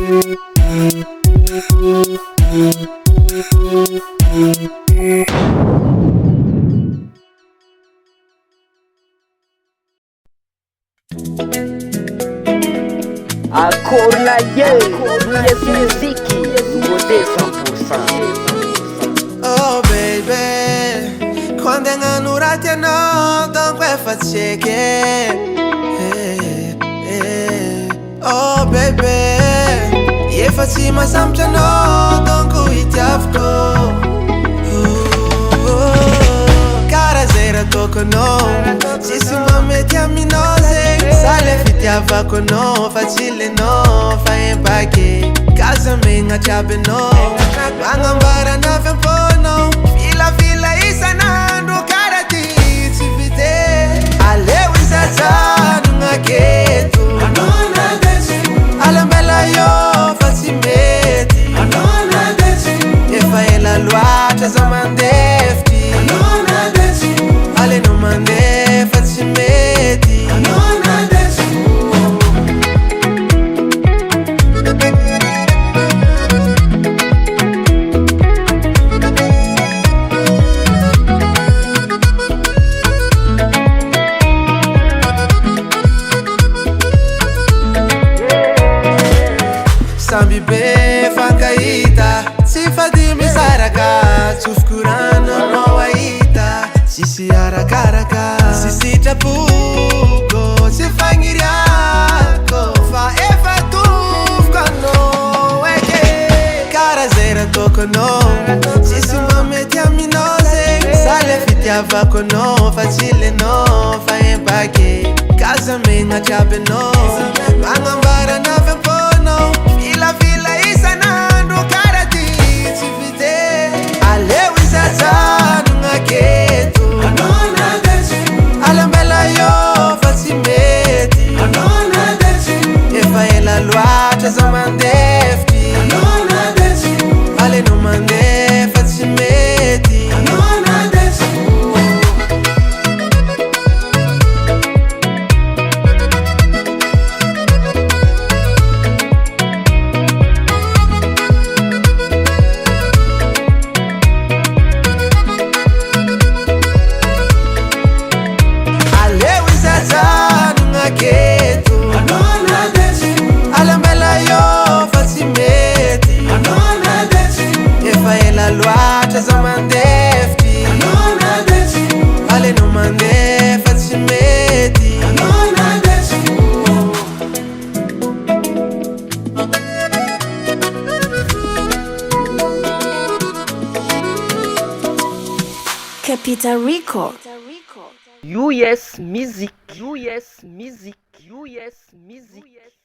Acorla yes musique, nouveauté 100%. Oh baby, quando è un'urata no, dunque faccio che oh baby, io faccio ma sempre no, dunque ti afco cara zera tocco no, ci si metti a minose, sale fitiava con no, facile no, fai in pacche, casa minga ciabe no, mangambara na fempo no, fila isanando cara ti ci vite, ale wisata nunga ketu, anona desi, AMBELA yo facci metti, anona desi, e fai la luata zamandefti, anona desi, ale non mande facci metti, anona desi. Sambi be fankaita, si fa di misaraka, sufkurano no waita, si arakaraka, si chapuko, si fangiriako, fa e fa tufkano, weke, cara zera toko no, si mameti a minose, sale fitiava con no, facile no, fa in pacche, casa minga chabe no, mangambara na fempo no, fila isanando cara ti ci vite, ale wisata nunga ketu, anona desi, AMBELA yo facci metti, anona desi, e fai la luata zamandefti, anona desi, ale non mande facci metti, anona desi. Anona desi, AMBELA yo facci metti, anona desi, e fai la luata zamandefti, anona desi, ale non mande facci metti, anona desi. Capital Record. US musique, US musique, US musique.